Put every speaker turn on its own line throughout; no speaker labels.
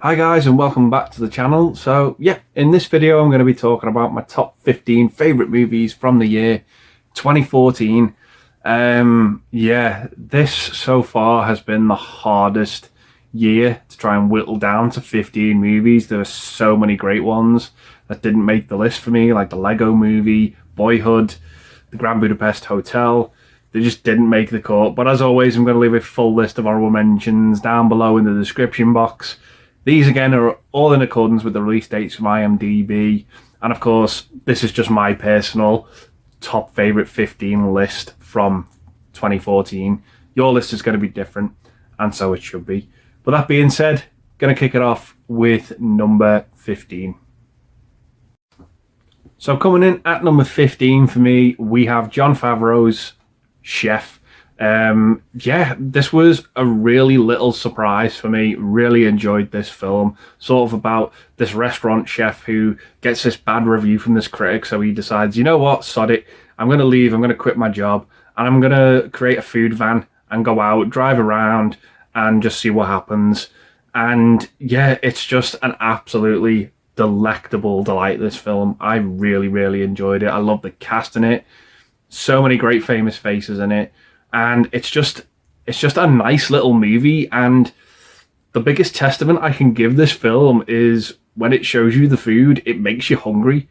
Hi guys, and welcome back to the channel. So yeah, in this video I'm going to be talking about my top 15 favourite movies from the year 2014. This so far has been the hardest year to try and whittle down to 15 movies. There are so many great ones that didn't make the list for me, like the Lego Movie, Boyhood, the Grand Budapest Hotel. They just didn't make the cut. But as always, I'm going to leave a full list of honourable mentions down below in the description box. These again are all in accordance with the release dates from IMDb, and of course this is just my personal top favourite 15 list from 2014. Your list is going to be different, and so it should be. But that being said, going to kick it off with number 15. So coming in at number 15 for me, we have Jon Favreau's Chef. This was a really little surprise for me. Really enjoyed this film. Sort of about this restaurant chef who gets this bad review from this critic, so he decides, you know what, sod it, I'm going to leave, I'm going to quit my job, and I'm going to create a food van and go out, drive around, and just see what happens. And yeah, it's just an absolutely delectable delight, this film. I really, really enjoyed it. I love the cast in it. So many great famous faces in it. And it's just a nice little movie, and the biggest testament I can give this film is when it shows you the food, it makes you hungry,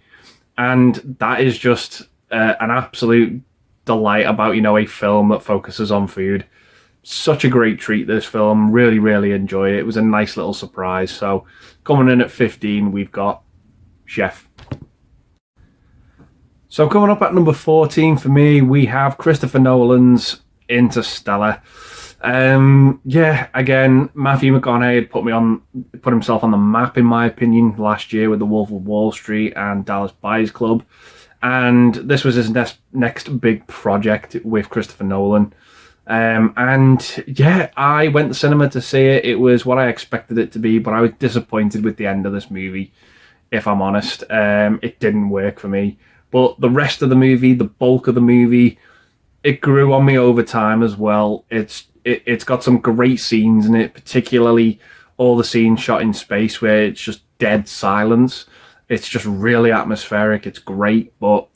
and that is just an absolute delight about, you know, a film that focuses on food. Such a great treat, this film. Really, really enjoyed it. It was a nice little surprise. So coming in at 15, we've got Chef. So coming up at number 14 for me, we have Christopher Nolan's Interstellar. Again, Matthew McConaughey had put himself on the map, in my opinion, last year with The Wolf of Wall Street and Dallas Buyers Club, and this was his next big project with Christopher Nolan. I went to cinema to see it. It was what I expected it to be, but I was disappointed with the end of this movie, if I'm honest. It didn't work for me. But the rest of the movie, the bulk of the movie, it grew on me over time as well. It's got some great scenes in it, particularly all the scenes shot in space where it's just dead silence. It's just really atmospheric. It's great, but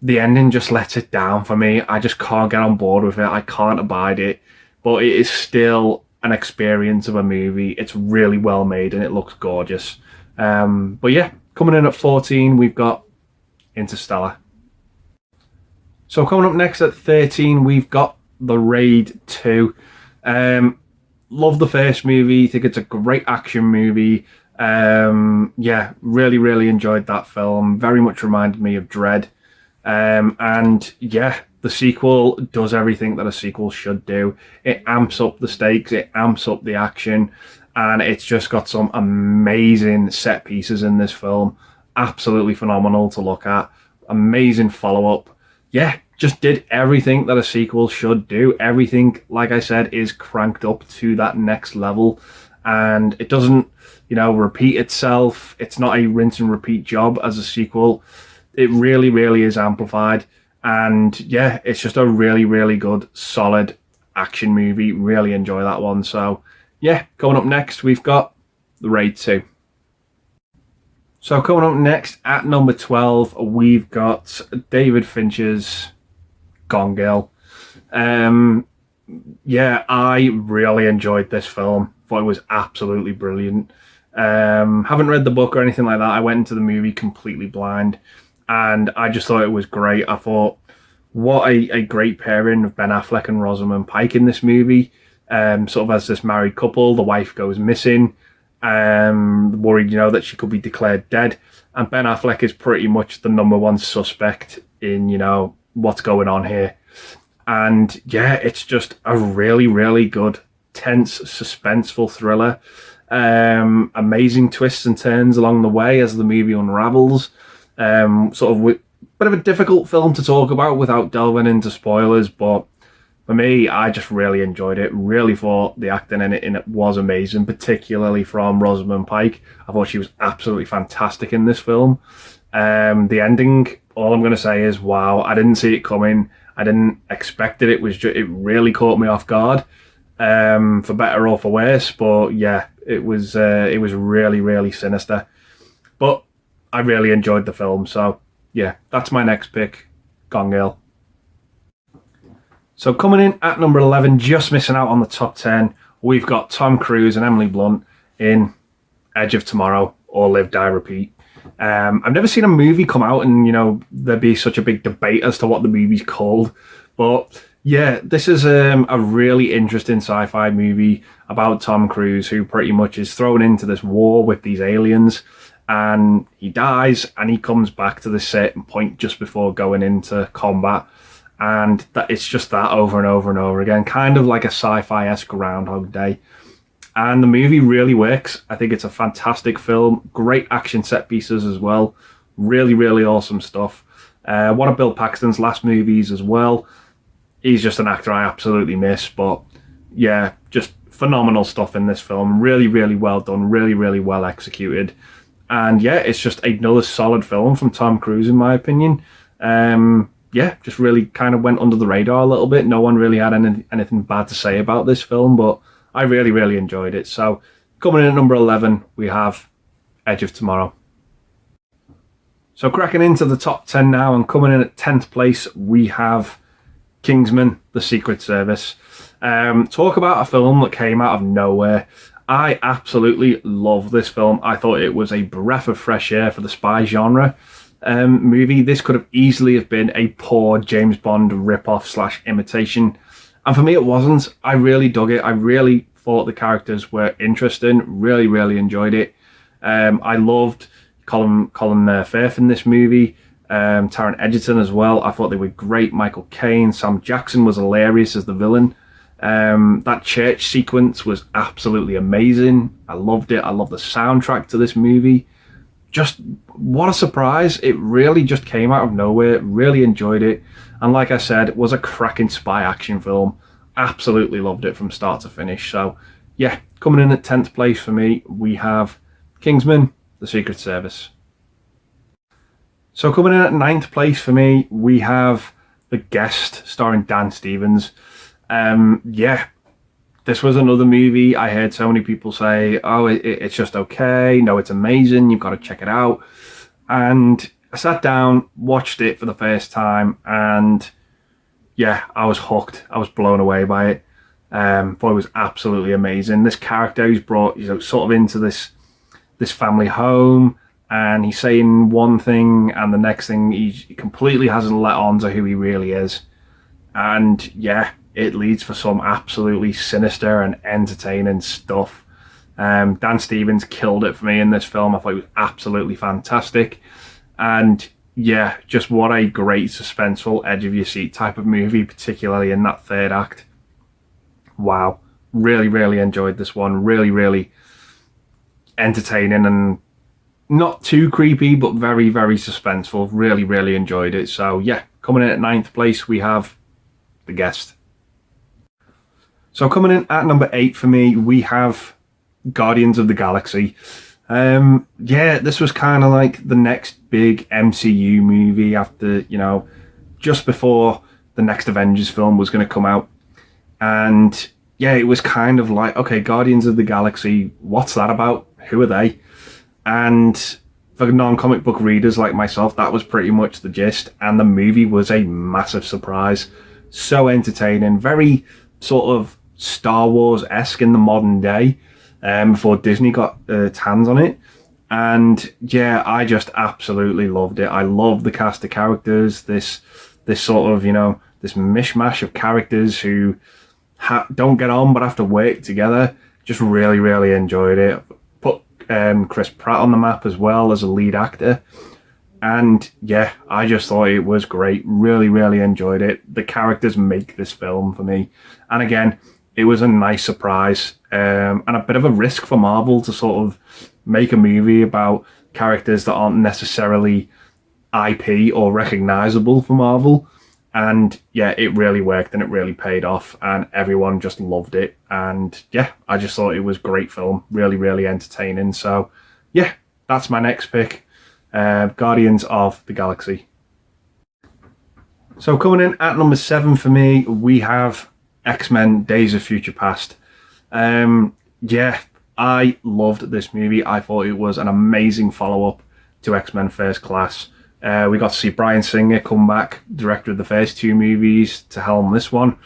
the ending just lets it down for me. I just can't get on board with it. I can't abide it. But it is still an experience of a movie. It's really well made and it looks gorgeous. But yeah, coming in at 14, we've got Interstellar. So coming up next at 13, we've got The Raid 2. Love the first movie. Think it's a great action movie. Really, really enjoyed that film. Very much reminded me of Dredd. The sequel does everything that a sequel should do. It amps up the stakes, it amps up the action, and it's just got some amazing set pieces in this film. Absolutely phenomenal to look at. Amazing follow-up. Yeah, just did everything that a sequel should do. Everything, like I said, is cranked up to that next level, and it doesn't, repeat itself. It's not a rinse and repeat job as a sequel. It really, really is amplified, and yeah, it's just a really, really good, solid action movie. Really enjoy that one. So yeah, coming up next, we've got The Raid 2. So coming up next at number 12, we've got David Fincher's Gong Girl. I really enjoyed this film. Thought it was absolutely brilliant. Haven't read the book or anything like that. I went into the movie completely blind, and I just thought it was great. I thought, what a great pairing of Ben Affleck and Rosamund Pike in this movie. Sort of as this married couple, the wife goes missing. Worried, that she could be declared dead, and Ben Affleck is pretty much the number one suspect in, what's going on here. And yeah, it's just a really, really good, tense, suspenseful thriller. Amazing twists and turns along the way as the movie unravels. Sort of bit of a difficult film to talk about without delving into spoilers, but for me, I just really enjoyed it. Really thought the acting in it was amazing, particularly from Rosamund Pike. I thought she was absolutely fantastic in this film. The ending, all I'm going to say is, wow, I didn't see it coming. I didn't expect it. It really caught me off guard. for better or for worse. But yeah, it was really, really sinister. But I really enjoyed the film. So yeah, that's my next pick, Gong Girl. So coming in at number 11, just missing out on the top 10, we've got Tom Cruise and Emily Blunt in Edge of Tomorrow, or Live, Die, Repeat. I've never seen a movie come out and, there'd be such a big debate as to what the movie's called. But yeah, this is a really interesting sci-fi movie about Tom Cruise, who pretty much is thrown into this war with these aliens, and he dies and he comes back to this certain point just before going into combat. And that it's just that over and over and over again, kind of like a sci-fi-esque Groundhog Day. And the movie really works. I think it's a fantastic film. Great action set pieces as well. Really, really awesome stuff. One of Bill Paxton's last movies as well. He's just an actor I absolutely miss. But yeah, just phenomenal stuff in this film. Really, really well done. Really, really well executed. And yeah, it's just another solid film from Tom Cruise, in my opinion. Yeah, just really kind of went under the radar a little bit. No one really had anything bad to say about this film, but I really, really enjoyed it. So coming in at number 11, we have Edge of Tomorrow. So cracking into the top 10 now, and coming in at 10th place, we have Kingsman, The Secret Service. Talk about a film that came out of nowhere. I absolutely love this film. I thought it was a breath of fresh air for the spy genre. Movie. This could have easily have been a poor James Bond rip-off / imitation, and for me it wasn't. I really dug it. I really thought the characters were interesting. Really, really enjoyed it. I loved Colin Firth in this movie. Taron Egerton as well. I thought they were great. Michael Caine, Sam Jackson was hilarious as the villain. That church sequence was absolutely amazing. I loved it. I love the soundtrack to this movie. Just what a surprise. It really just came out of nowhere. Really enjoyed it. And like I said, it was a cracking spy action film. Absolutely loved it from start to finish. So yeah, coming in at 10th place for me, we have Kingsman, The Secret Service. So coming in at 9th place for me, we have The Guest, starring Dan Stevens. Yeah, this was another movie I heard so many people say, oh, it's just okay. No, it's amazing. You've got to check it out. And I sat down, watched it for the first time, and yeah, I was hooked. I was blown away by it. Thought it was absolutely amazing. This character he's brought, sort of into this family home, and he's saying one thing, and the next thing he completely hasn't let on to who he really is. And yeah, it leads for some absolutely sinister and entertaining stuff. Dan Stevens killed it for me in this film. I thought it was absolutely fantastic. And yeah, just what a great suspenseful edge of your seat type of movie, particularly in that third act. Wow. Really, really enjoyed this one. Really, really entertaining and not too creepy, but very, very suspenseful. Really, really enjoyed it. So yeah, coming in at 9th place, we have The Guest. So coming in at number 8 for me, we have Guardians of the Galaxy. Yeah, this was kind of like the next big MCU movie after, just before the next Avengers film was going to come out. And yeah, it was kind of like, okay, Guardians of the Galaxy, what's that about? Who are they? And for non-comic book readers like myself, that was pretty much the gist. And the movie was a massive surprise. So entertaining, very sort of Star Wars-esque in the modern day, before Disney got its hands on it. And yeah, I just absolutely loved it. I love the cast of characters, this sort of, this mishmash of characters who don't get on but have to work together. Just really, really enjoyed it. Put Chris Pratt on the map as well as a lead actor. And yeah, I just thought it was great. Really, really enjoyed it. The characters make this film for me. And again, it was a nice surprise, and a bit of a risk for Marvel to sort of make a movie about characters that aren't necessarily IP or recognizable for Marvel. And yeah, it really worked and it really paid off, and everyone just loved it. And yeah, I just thought it was a great film. Really, really entertaining. So yeah, that's my next pick. Guardians of the Galaxy. So coming in at number 7 for me, we have X-Men Days of Future Past. Yeah, I loved this movie. I thought it was an amazing follow-up to X-Men First Class. We got to see Bryan Singer come back, director of the first two movies, to helm this one.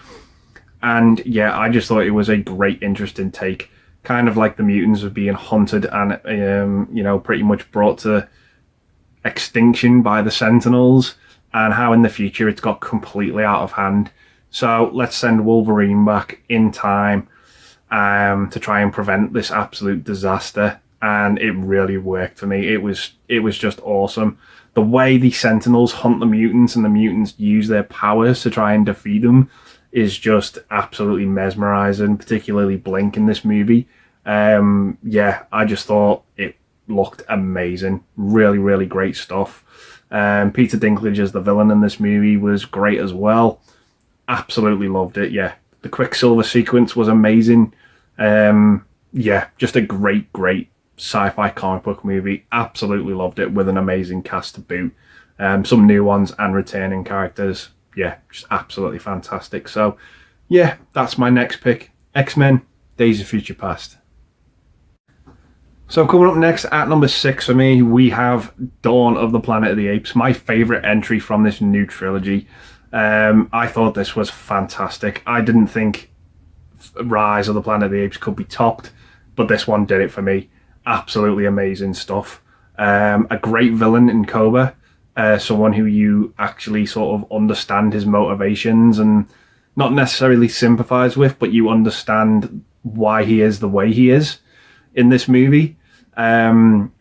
And yeah, I just thought it was a great, interesting take. Kind of like the mutants were being hunted and, pretty much brought to extinction by the Sentinels, and how in the future it's got completely out of hand. So let's send Wolverine back in time to try and prevent this absolute disaster. And it really worked for me. It was just awesome. The way the Sentinels hunt the mutants and the mutants use their powers to try and defeat them is just absolutely mesmerizing, particularly Blink in this movie. I just thought it looked amazing. Really, really great stuff. Peter Dinklage as the villain in this movie was great as well. Absolutely loved it. Yeah, the Quicksilver sequence was amazing. Just a great sci-fi comic book movie. Absolutely loved it, with an amazing cast to boot. Some new ones and returning characters. Yeah, just absolutely fantastic. So yeah, that's my next pick. X-Men Days of Future Past. So coming up next at number 6 for me, we have Dawn of the Planet of the Apes, my favourite entry from this new trilogy. I thought this was fantastic. I didn't think Rise of the Planet of the Apes could be topped, but this one did it for me. Absolutely amazing stuff. A great villain in Cobra, someone who you actually sort of understand his motivations and not necessarily sympathise with, but you understand why he is the way he is in this movie. And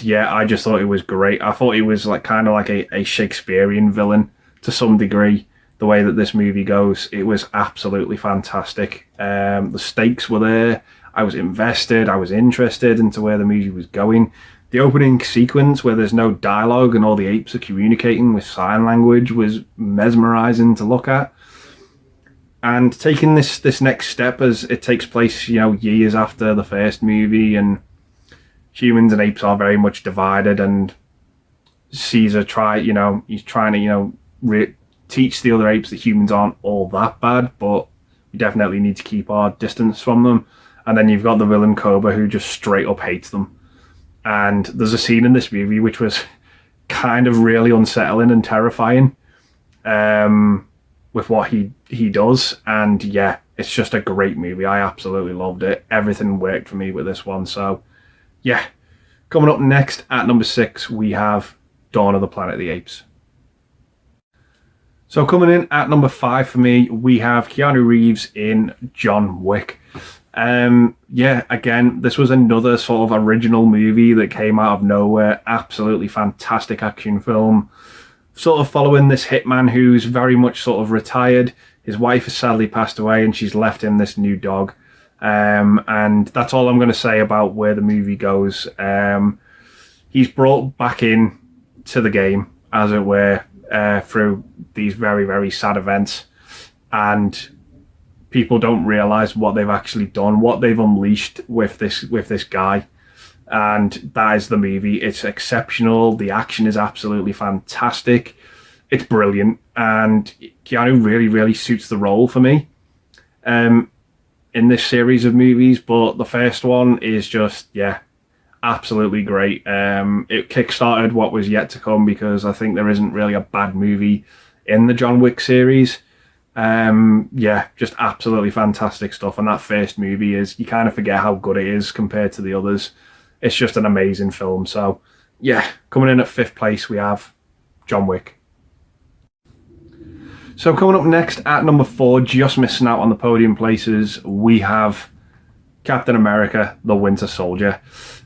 yeah, I just thought it was great. I thought it was kind of like a Shakespearean villain to some degree. The way that this movie goes, it was absolutely fantastic. The stakes were there. I was invested. I was interested into where the movie was going. The opening sequence where there's no dialogue and all the apes are communicating with sign language was mesmerizing to look at. And taking this next step as it takes place, years after the first movie, and humans and apes are very much divided, and Caesar he's trying to, teach the other apes that humans aren't all that bad, but we definitely need to keep our distance from them. And then you've got the villain Cobra, who just straight up hates them. And there's a scene in this movie which was kind of really unsettling and terrifying with what he does. And yeah, it's just a great movie. I absolutely loved it. Everything worked for me with this one. So yeah, coming up next at number 6, we have Dawn of the Planet of the Apes. So coming in at number 5 for me, we have Keanu Reeves in John Wick. Again, this was another sort of original movie that came out of nowhere. Absolutely fantastic action film. Sort of following this hitman who's very much sort of retired. His wife has sadly passed away and she's left him this new dog. And that's all I'm going to say about where the movie goes. He's brought back in to the game, as it were, through these very, very sad events. And people don't realise what they've actually done, what they've unleashed with this guy. And that is the movie. It's exceptional. The action is absolutely fantastic. It's brilliant. And Keanu really, really suits the role for me in this series of movies. But the first one is just, absolutely great. It kickstarted what was yet to come, because I think there isn't really a bad movie in the John Wick series. Just absolutely fantastic stuff. And that first movie you kind of forget how good it is compared to the others. It's just an amazing film. So yeah, coming in at 5th place, we have John Wick. So coming up next at number 4, just missing out on the podium places, we have Captain America, the Winter Soldier.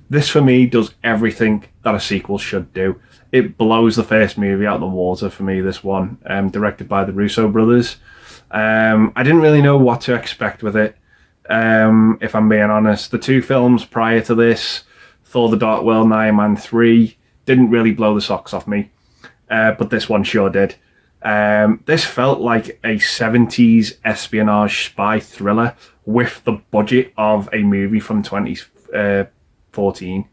This for me does everything that a sequel should do. It blows the first movie out of the water for me, this one, directed by the Russo brothers. I didn't really know what to expect with it, if I'm being honest. The 2 films prior to this, Thor the Dark World and Iron Man 3, didn't really blow the socks off me, but this one sure did. This felt like a 70s espionage spy thriller with the budget of a movie from 2014,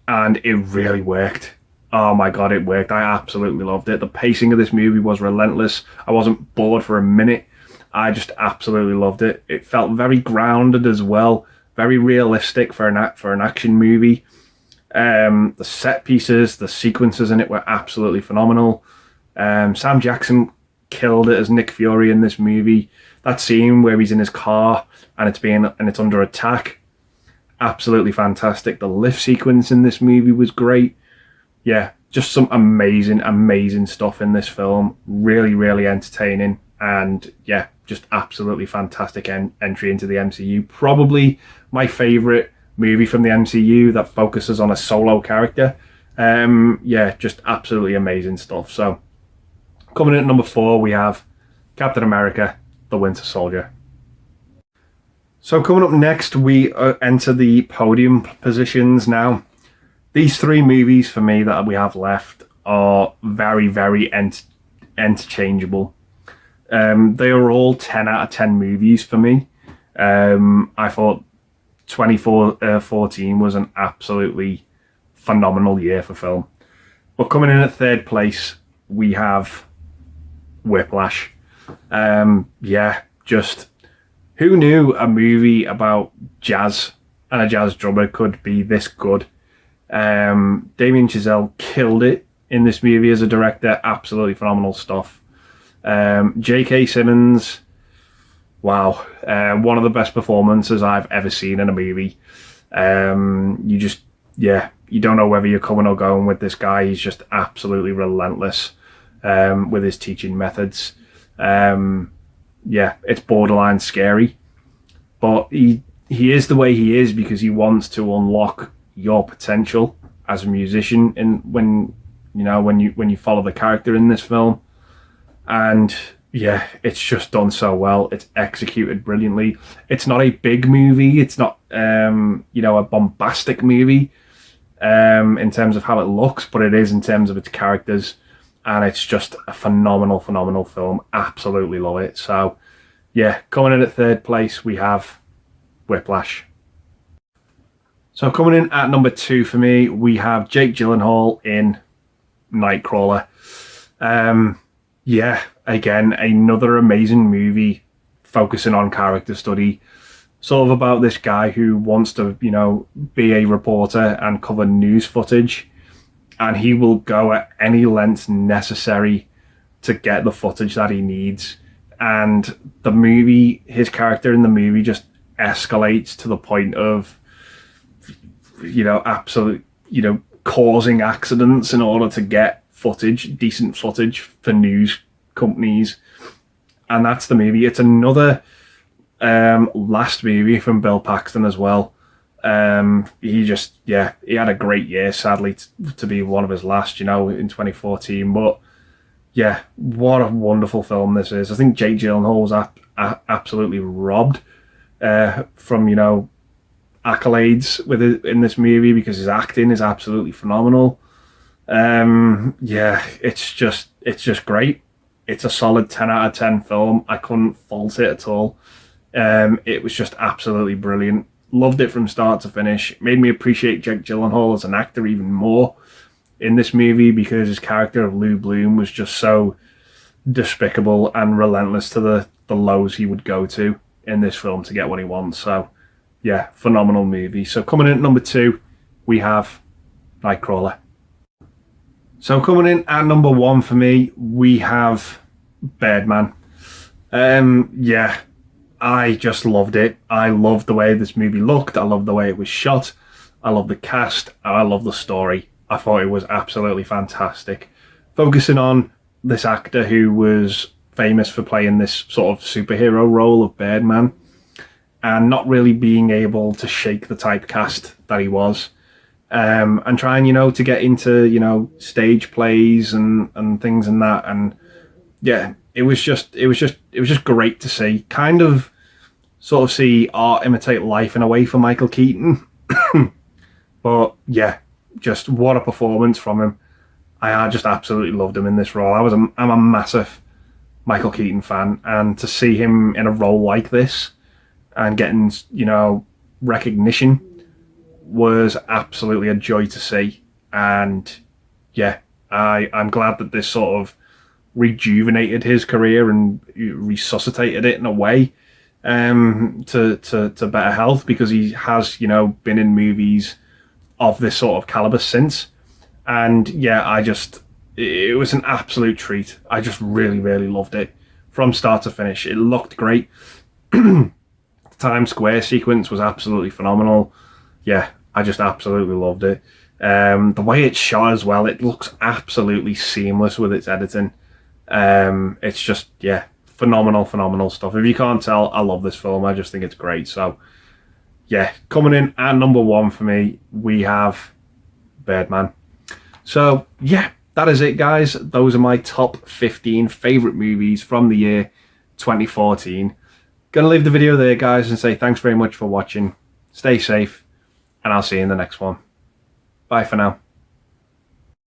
and it really worked. Oh my god, it worked. I absolutely loved it. The pacing of this movie was relentless. I wasn't bored for a minute. I just absolutely loved it. It felt very grounded as well, very realistic for an action movie. The set pieces, the sequences in it were absolutely phenomenal. Sam Jackson killed it as Nick Fury in this movie. That scene where he's in his car and it's under attack, absolutely fantastic. The lift sequence in this movie was great. Yeah, just some amazing stuff in this film. Really, really entertaining, and yeah, just absolutely fantastic entry into the MCU. Probably my favourite movie from the MCU that focuses on a solo character. Yeah, just absolutely amazing stuff. So, coming in at number 4, we have Captain America, The Winter Soldier. So coming up next, we enter the podium positions now. These 3 movies for me that we have left are very, very interchangeable. They are all 10 out of 10 movies for me. I thought 2014 was an absolutely phenomenal year for film. But coming in at 3rd place, we have Whiplash. Yeah, just who knew a movie about jazz and a jazz drummer could be this good? Damien Chazelle killed it in this movie as a director. Absolutely phenomenal stuff. J.K. Simmons, wow, one of the best performances I've ever seen in a movie. You don't know whether you're coming or going with this guy. He's just absolutely relentless with his teaching methods. Yeah, it's borderline scary, but he is the way he is because he wants to unlock your potential as a musician. And when you follow the character in this film, and yeah, it's just done so well. It's executed brilliantly. It's not a big movie. It's not a bombastic movie in terms of how it looks, but it is in terms of its characters. And it's just a phenomenal film. Absolutely love it. So, yeah, coming in at 3rd place, we have Whiplash. So coming in at number 2 for me, we have Jake Gyllenhaal in Nightcrawler. Yeah, again, another amazing movie focusing on character study. Sort of about this guy who wants to, be a reporter and cover news footage. And he will go at any lengths necessary to get the footage that he needs. And his character in the movie just escalates to the point of, absolute, causing accidents in order to get decent footage for news companies. And that's the movie. It's another last movie from Bill Paxton as well. He had a great year, sadly, to be one of his last, in 2014. But yeah, what a wonderful film this is. I think Jake Gyllenhaal was absolutely robbed from, accolades in this movie because his acting is absolutely phenomenal. Yeah, it's just great. It's a solid 10 out of 10 film. I couldn't fault it at all. It was just absolutely brilliant. Loved it from start to finish. It made me appreciate Jake Gyllenhaal as an actor even more in this movie because his character of Lou Bloom was just so despicable and relentless to the lows he would go to in this film to get what he wants. So, yeah, phenomenal movie. So coming in at number 2, we have Nightcrawler. So coming in at number 1 for me, we have Birdman. Yeah, I just loved it. I loved the way this movie looked. I loved the way it was shot. I loved the cast. And I loved the story. I thought it was absolutely fantastic. Focusing on this actor who was famous for playing this sort of superhero role of Birdman and not really being able to shake the typecast that he was. And trying, to get into, stage plays and things and that. And yeah, it was just great to see. Kind of sort of see art imitate life in a way for Michael Keaton. But yeah, just what a performance from him. I just absolutely loved him in this role. I'm a massive Michael Keaton fan, and to see him in a role like this and getting, recognition was absolutely a joy to see. And yeah, I'm glad that this sort of rejuvenated his career and resuscitated it in a way to better health, because he has, been in movies of this sort of caliber since. And yeah, it was an absolute treat. I just really, really loved it from start to finish. It looked great. The Times Square sequence was absolutely phenomenal. Yeah, I just absolutely loved it. The way it's shot as well, it looks absolutely seamless with its editing. It's just, yeah, phenomenal stuff. If you can't tell, I love this film. I just think it's great. So yeah, coming in at number 1 for me, we have Birdman. So yeah, that is it, guys. Those are my top 15 favourite movies from the year 2014. Gonna leave the video there, guys, and say thanks very much for watching. Stay safe, and I'll see you in the next one. Bye for now.